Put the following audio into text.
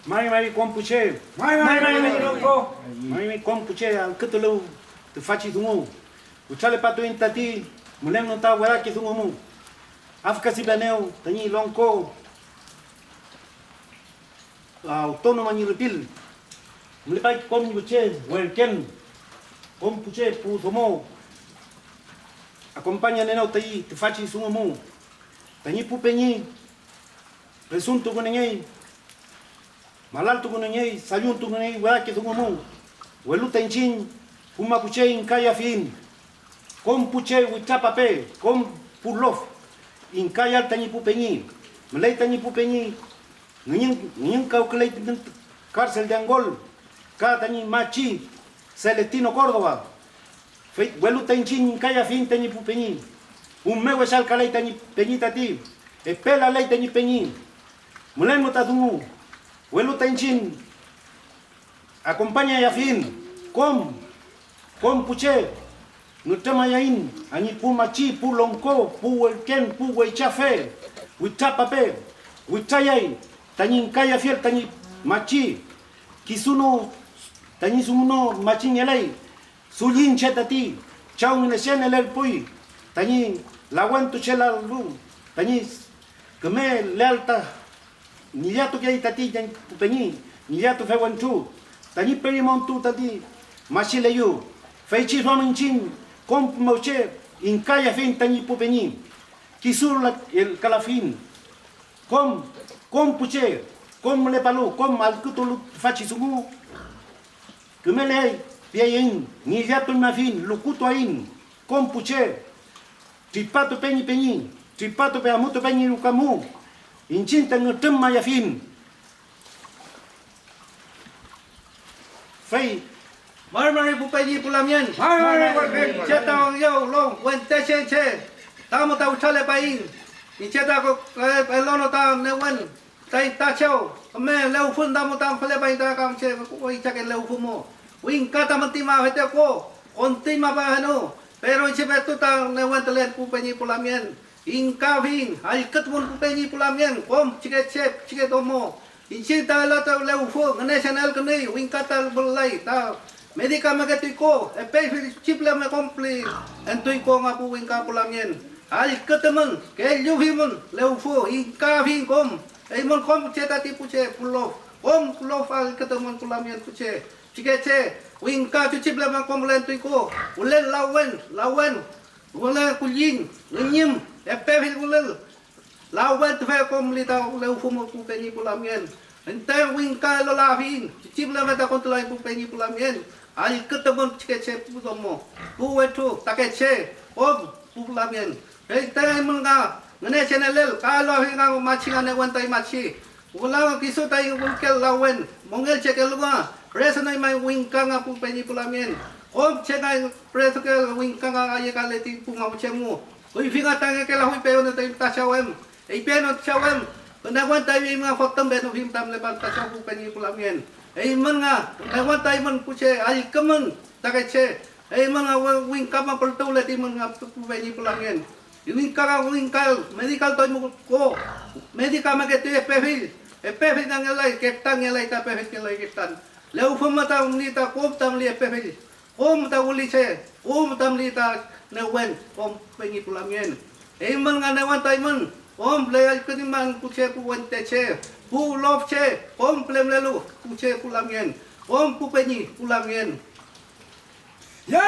mai compuce. Mai loco. Mai compuce al cât leu te faci tu mu. Uçale patu intati, mulem nu ta wera ki tu mu. Afka si baneu, tani lonko. Autónoma ni repil. Mlepai compuce, welken. Compuce pu tomo. Acompaña nenau tai te faci tu mu. Tani pu penyi. Presunto con ngei. Malalto con ngei, sayunto con ngei, wera ki tu mu. Welu tenchin, puma puche in kaya fin. Com puche wichapape, com pulof. In kaya tani pu penyi. Mlei tani pu penyi. Ngin kau kelei cárcel de Angol. Ka tani machi Celestino Córdoba. Welu tenchin in kaya fin tani pu penyi. Un mewe sal kalei tani penyi tati. Espela lei tani penyi. Mulai mo tatu. Welu tenchin. Acompaña ya fin. Com puche. Nutama yain. Ani pu machi, pu lonko, pu welken, pu weichafe. Wichapape. Wichayay. Tani kaya fiel tani machi. Kisuno. Tani sumuno machi nyelay. Sulin chetati. Chau nilesen el pui. Tani laguantu chela lu. Tani keme lealta. Niliatu kaya tati jan penyi. Niliatu fewanchu. Tani perimontu tati. Machi leyu. Feichi rominchin. Com moche. In kaya fin tani pupeni. Kisur el calafin. Com puche. Com lepalu. Com alcutulu faci sumu. Kumelei. Piayin. Niliatu mafin. Lukuto ain. Com puche. Tripato penyi. Tripato peamuto penyi lukamu. Incinta ngutem mayafin. Fei. Marmari pupenyi pulamien. Cheta yo long wente che. Tamo ta uchale pain. Ni cheta ko elono ta newen. Tai ta chao. Me leu fun tamo ta fale pain ta kam che ko icha ke leu fumo. Wing kata mantima hete ko. Kontima pa hano. Pero che betu ta newen telen pupenyi pulamien. Inka vin. Al ketmun pupenyi pulamien. Kom chike chep chike tomo. Incinta la ta leu fu. Ngene channel kene wing kata bulai ta. Medika magatuiko, epay chiple me compli, entuiko nga po wing kapulamien. Al ketemen, ke yuhimun, leufu, inkavin kom, mon kom cheta tipu che pulof, kom pulof al ketemen pulamien puche, chikeche, wing ka chiple me compli entuiko, ulen lawen, ulen kulin, lenyim, epay ulel, lawen tve kom lita leufu mo pupeni pulamien. Entah wing ka lolavin, chiple me ta kontulai pupeni pulamien. Al ketemu cece putomo, puwetu takece, pulamien. Kita menga, ngene channel kalau hinga machingan newantai machi. Ulang kisu tai ulkel lawen, mongel cekel luga. Presonai mai wingkanga pupeni pulamien. Cekai presokel wingkanga aye kaleti punga cemu. Ui finga tange kela hui peon tai tachawem. Peon tachawem. Newantai winga fotom beto him tam leban tachaw pupeni pulamien. Man nga, ewan tayo man puche, ay kaman, takache, man nga wing kama pertulet, man nga pupenyi pulangin. Wing kal, medical tayo mo ko, medical magete epefil nga ngalay, ketang ngalay ta pefil ngalay ketan. Leo fumata nita, kum tam li epefil, kum ta uli che, kum tam lita, newen, kum penyi pulangin. Man nga newan tayo man, kum playal kaniman puche puwente che. Pu love che, om plem lelu, puche pulamien, om pupenyi pulamien. Ya.